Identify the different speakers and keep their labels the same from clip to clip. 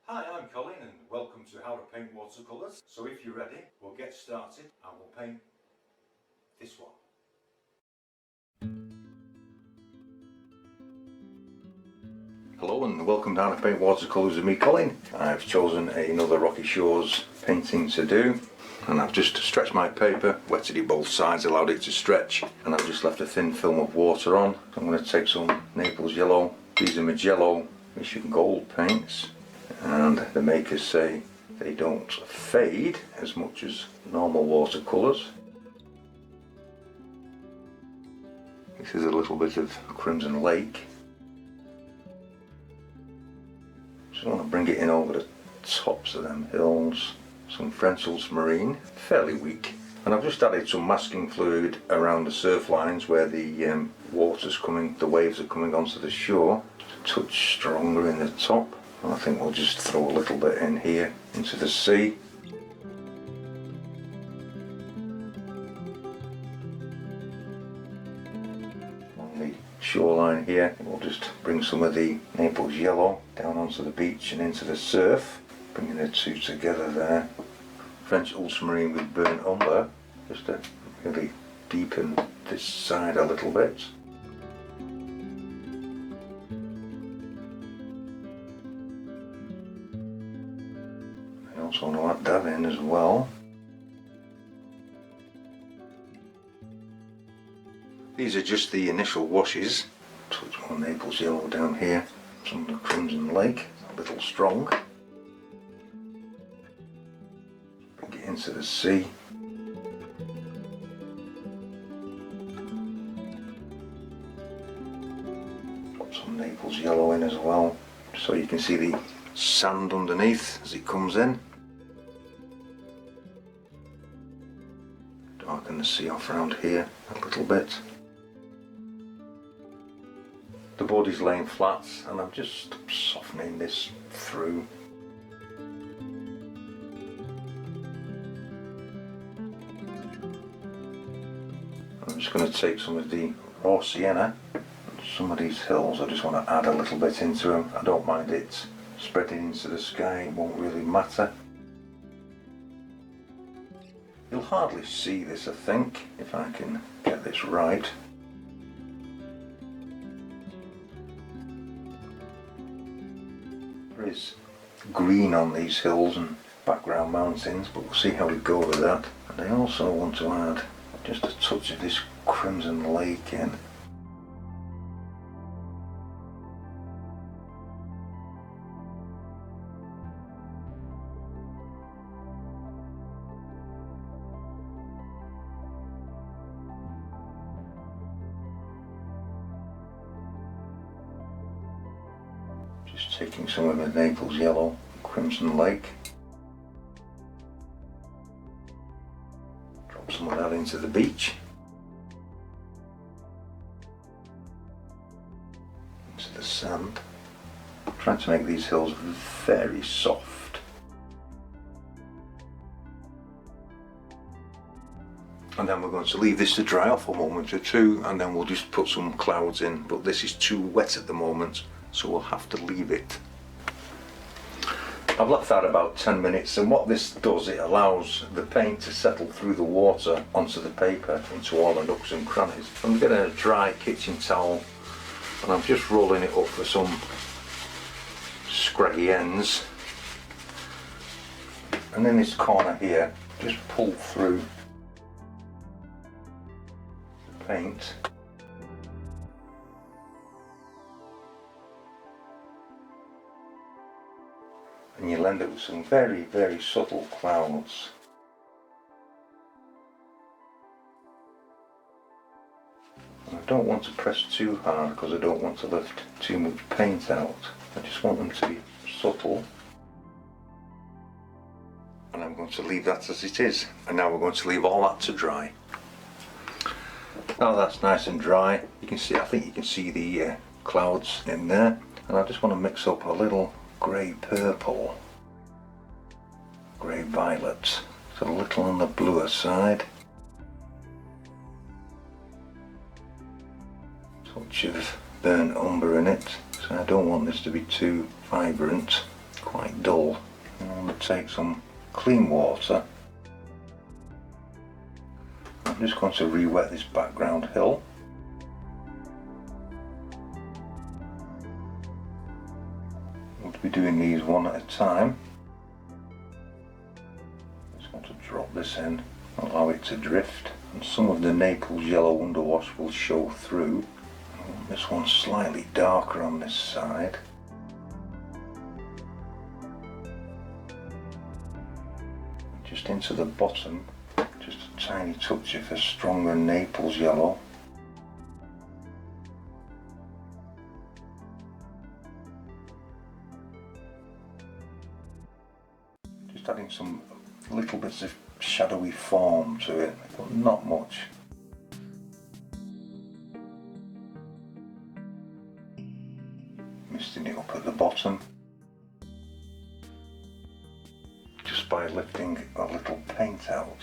Speaker 1: Hi, I'm Colin and welcome to How to Paint Watercolours. So if you're ready, we'll get started and we'll paint this one. Hello and welcome to How to Paint Watercolours with me, Colin. I've chosen another Rocky Shores painting to do, and I've just stretched my paper, wetted it both sides, allowed it to stretch, and I've just left a thin film of water on. I'm going to take some Naples yellow. These are Magello Michigan Gold paints, and the makers say they don't fade as much as normal watercolours. This is a little bit of Crimson Lake. Just want to bring it in over the tops of them hills. Some French ultramarine, fairly weak. And I've just added some masking fluid around the surf lines where the water's coming, the waves are coming onto the shore. Just a touch stronger in the top. And I think we'll just throw a little bit in here into the sea. On the shoreline here, we'll just bring some of the Naples yellow down onto the beach and into the surf, bringing the two together there. French ultramarine with burnt umber, just to really deepen this side a little bit. I also want to add that in as well. These are just the initial washes. Touch more Naples yellow down here, some of the Crimson Lake, a little strong. Bring it into the sea. Put some Naples yellow in as well, so you can see the sand underneath as it comes in. Darken the sea off around here a little bit. The body's laying flat and I'm just softening this through. I'm just going to take some of the raw sienna. Some of these hills I just want to add a little bit into them. I don't mind it spreading into the sky, it won't really matter. You'll hardly see this, I think, if I can get this right. There is green on these hills and background mountains, but we'll see how we go with that. And I also want to add just a touch of this Crimson Lake in. Just taking some of the Naples yellow, Crimson Lake. Drop some of that into the beach. Into the sand. I'm trying to make these hills very soft. And then we're going to leave this to dry off a moment or two, and then we'll just put some clouds in, but this is too wet at the moment, so we'll have to leave it. I've left that about 10 minutes, and what this does, it allows the paint to settle through the water onto the paper into all the nooks and crannies. I'm getting a dry kitchen towel and I'm just rolling it up for some scraggy ends, and in this corner here just pull through the paint. And you'll end up with some very, very subtle clouds. And I don't want to press too hard because I don't want to lift too much paint out. I just want them to be subtle. And I'm going to leave that as it is. And now we're going to leave all that to dry. Now that's nice and dry, you can see, I think you can see the clouds in there. And I just want to mix up a little grey purple, grey violet, so a little on the bluer side, touch of burnt umber in it, so I don't want this to be too vibrant. quite dull. I'm going to take some clean water. I'm just going to re-wet this background hill. We'll be doing these one at a time. Just going to drop this in, allow it to drift, and some of the Naples yellow underwash will show through. This one's slightly darker on this side. Just into the bottom, just a tiny touch of a stronger Naples yellow. Just adding some little bits of shadowy form to it, but not much. Misting it up at the bottom. Just by lifting a little paint out.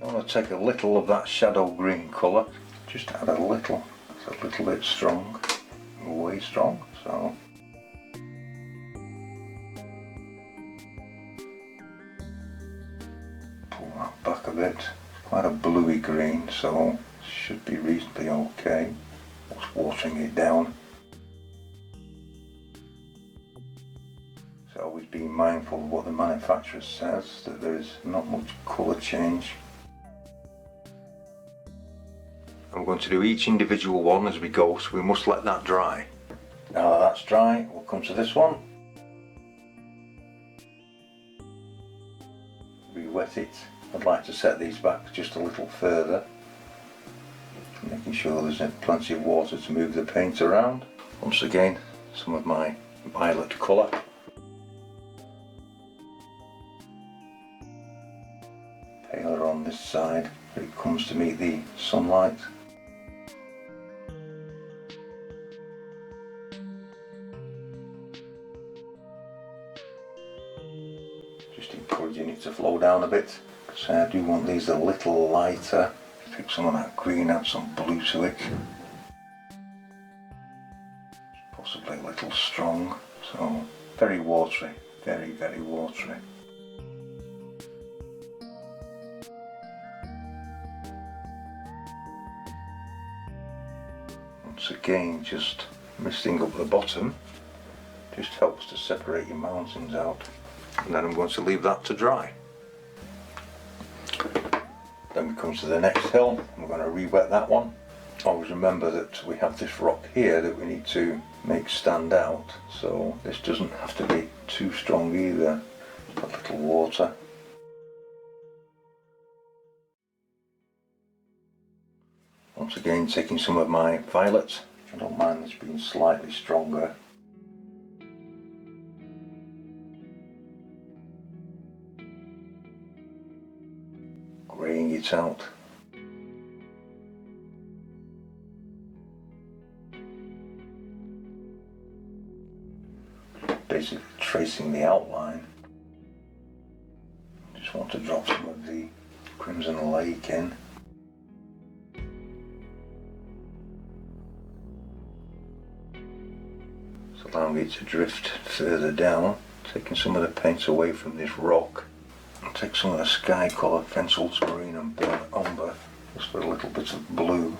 Speaker 1: I want to take a little of that shadow green colour, just add a little, it's a little bit strong, way strong, so pull that back a bit. It's quite a bluey green, so should be reasonably okay. Just watering it down. So always being mindful of what the manufacturer says, that there is not much colour change. I'm going to do each individual one as we go, so we must let that dry. Now that that's dry, we'll come to this one. Re-wet it. I'd like to set these back just a little further, making sure there's plenty of water to move the paint around. Once again, some of my violet colour. Paler on this side, where it comes to meet the sunlight. Just encouraging it to flow down a bit, because I do want these a little lighter. Pick some of that green, add some blue to it. Possibly a little strong, so very watery, very, very watery. Once again, just misting up the bottom just helps to separate your mountains out. And then I'm going to leave that to dry. Then we come to the next hill, and we're going to re-wet that one. Always remember that we have this rock here that we need to make stand out, so this doesn't have to be too strong either. A little water. Once again, taking some of my violet. I don't mind this being slightly stronger. Greying it out. Basically tracing the outline. Just want to drop some of the Crimson Lake in. It's allowing it to drift further down, taking some of the paint away from this rock. I'll take some of the sky colour, Fence Ultramarine and Burnt Umber, just for a little bit of blue.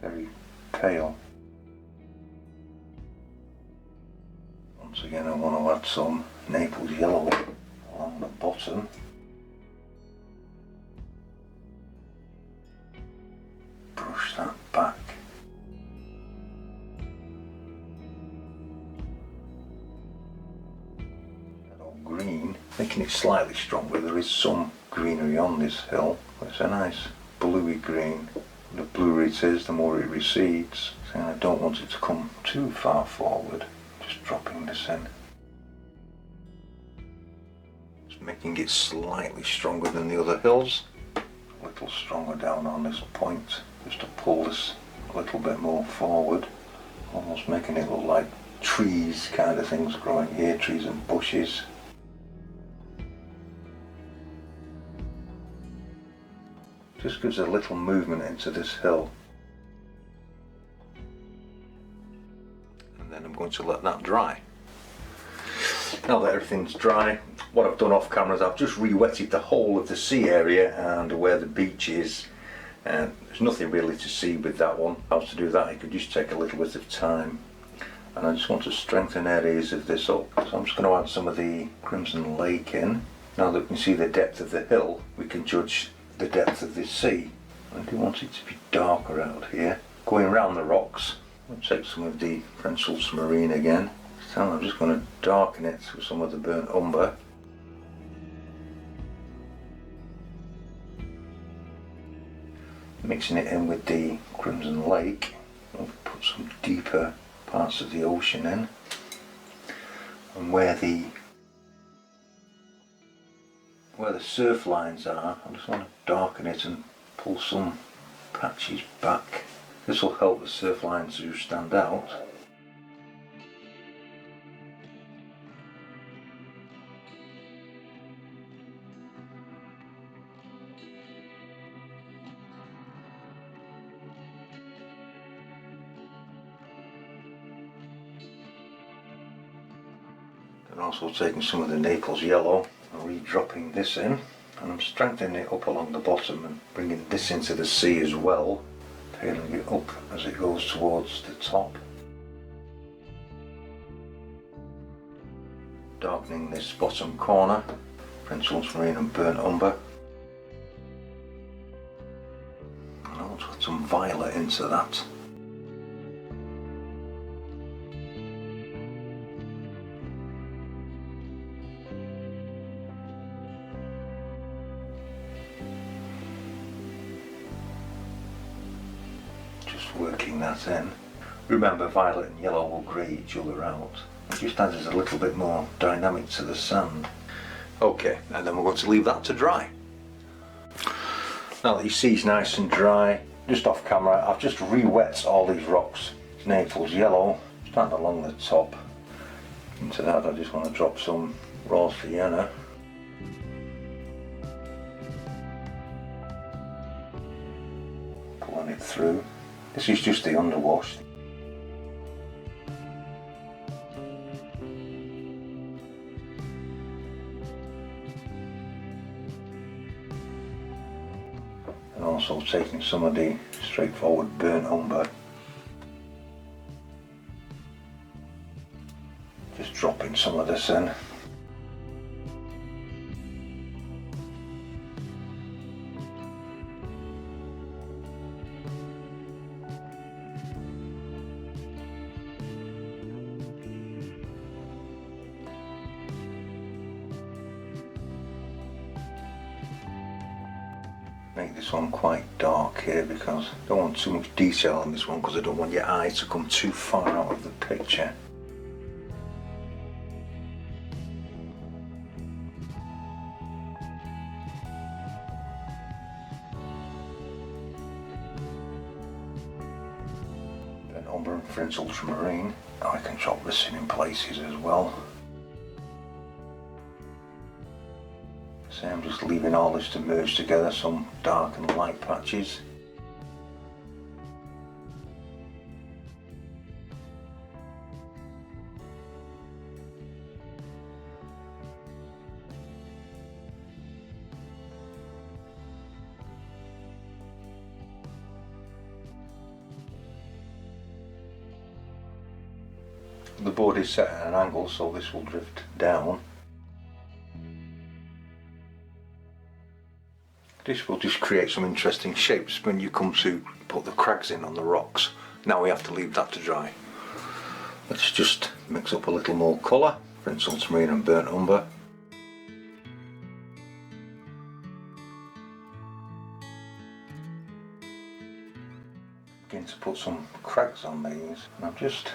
Speaker 1: Very pale. Once again, I want to add some Naples yellow along the bottom. Brush that back. Green, making it slightly stronger. There is some greenery on this hill, but it's a nice bluey green. The bluer it is, the more it recedes. So I don't want it to come too far forward. Just dropping this in. Just making it slightly stronger than the other hills. A little stronger down on this point, just to pull this a little bit more forward. Almost making it look like trees kind of things growing here, trees and bushes. Just gives a little movement into this hill. And then I'm going to let that dry. Now that everything's dry, what I've done off camera is I've just re-wetted the whole of the sea area and where the beach is. And there's nothing really to see with that one. How to do that, it could just take a little bit of time. And I just want to strengthen areas of this up. So I'm just going to add some of the Crimson Lake in. Now that we can see the depth of the hill, we can judge the depth of the sea. I do want it to be darker out here. Going around the rocks, I'll take some of the French ultramarine again. So I'm just going to darken it with some of the burnt umber. Mixing it in with the Crimson Lake, I'll put some deeper parts of the ocean in. And where the surf lines are, I just want to darken it and pull some patches back. This will help the surf lines to stand out. And also taking some of the Naples yellow and re-dropping this in, and I'm strengthening it up along the bottom and bringing this into the sea as well, paling it up as it goes towards the top. Darkening this bottom corner, French ultramarine and burnt umber. And I want to add some violet into that. Working that in. Remember, violet and yellow will grey each other out. It just adds a little bit more dynamic to the sand. Okay, and then we're going to leave that to dry. Now that your sea's nice and dry, just off camera, I've just re-wet all these rocks. Naples yellow, starting along the top. Into that I just want to drop some raw sienna. Pulling it through. This is just the underwash. And also taking some of the straightforward burnt umber. Just dropping some of this in. Make this one quite dark here because I don't want too much detail on this one because I don't want your eye to come too far out of the picture. Then umber and French ultramarine. Now I can chop this in places as well. So I'm just leaving all this to merge together, some dark and light patches. The board is set at an angle, so this will drift down. This will just create some interesting shapes when you come to put the crags in on the rocks. Now we have to leave that to dry. Let's just mix up a little more colour, French ultramarine and burnt umber. Begin to put some crags on these, and I'm just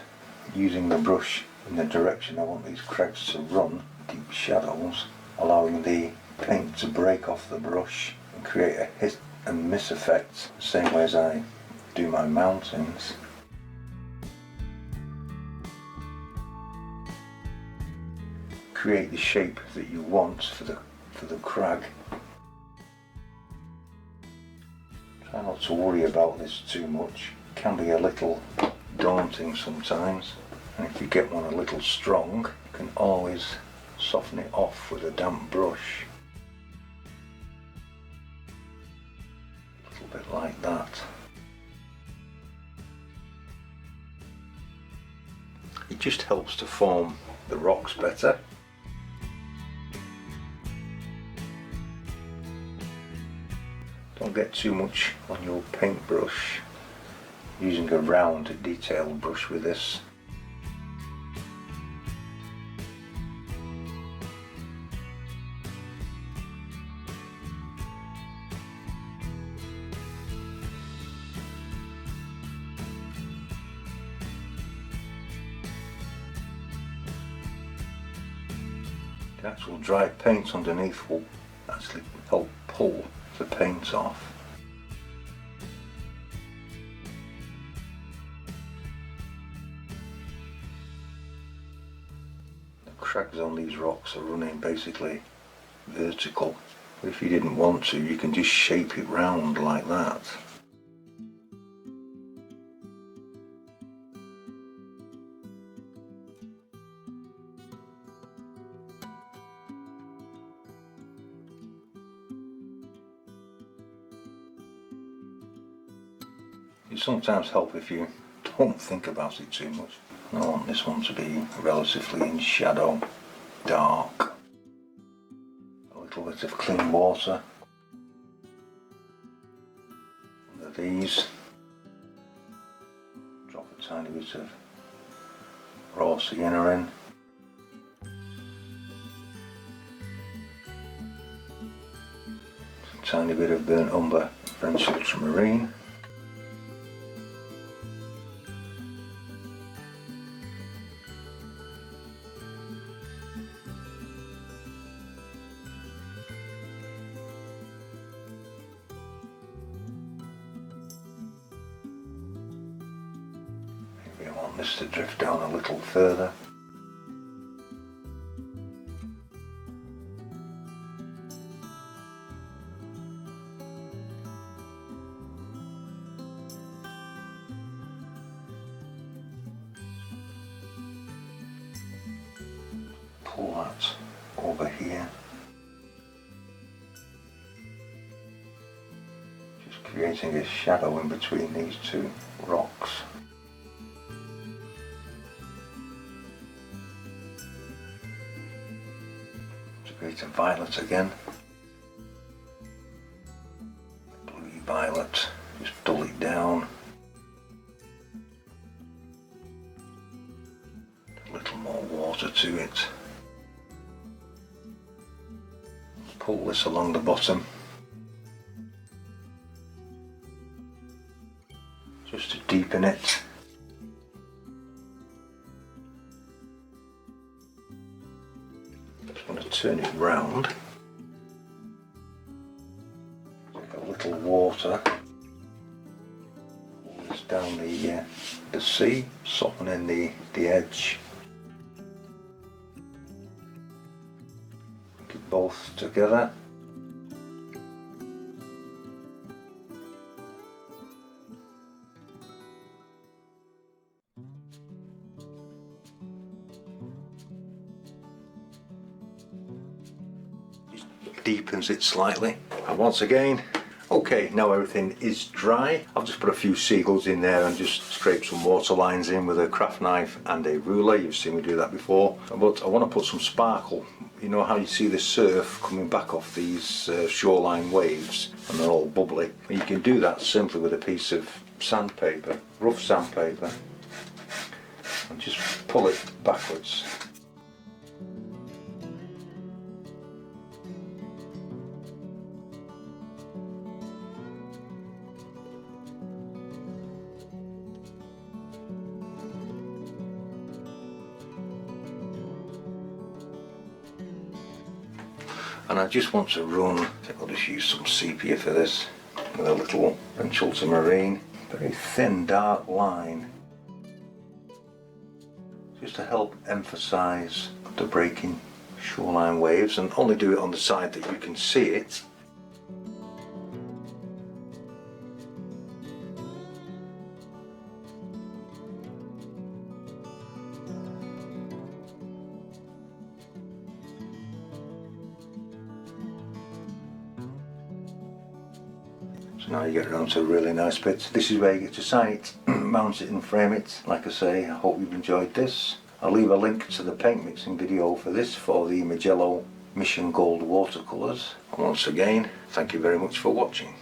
Speaker 1: using the brush in the direction I want these crags to run, deep shadows, allowing the paint to break off the brush and create a hit and miss effect, the same way as I do my mountains. create the shape that you want for the crag. Try not to worry about this too much. It can be a little daunting sometimes, and if you get one a little strong, you can always soften it off with a damp brush. A little bit like that. It just helps to form the rocks better. Don't get too much on your paintbrush. Using a round detailed brush with this. The actual dry paint underneath will actually help pull the paint off. The crags on these rocks are running basically vertical. If you didn't want to, you can just shape it round like that. It sometimes helps if you don't think about it too much. I want this one to be relatively in shadow, dark. A little bit of clean water under these. Drop a tiny bit of raw sienna in. A tiny bit of burnt umber French ultramarine. Maybe I want this to drift down a little further. Pull that over here. Just creating a shadow in between these two rocks. To create a violet again. Bluey violet. Just dull it down. A little more water to it. Pull this along the bottom just to deepen it. Just want to turn it round. Take a little water. Pull this down the sea, softening the edge. Both together. Just deepens it slightly. And once again, okay, now everything is dry. I've just put a few seagulls in there and just scraped some water lines in with a craft knife and a ruler. You've seen me do that before. But I want to put some sparkle. You know how you see the surf coming back off these shoreline waves and they're all bubbly? You can do that simply with a piece of sandpaper, rough sandpaper, and just pull it backwards. And I just want to run, I think I'll just use some sepia for this, with a little French ultramarine, very thin dark line, just to help emphasise the breaking shoreline waves, and only do it on the side that you can see it. So now you get around to a really nice bit. This is where you get to sign it, mount it and frame it. Like I say, I hope you've enjoyed this. I'll leave a link to the paint mixing video for this for the Magello Mission Gold watercolours. And once again, thank you very much for watching.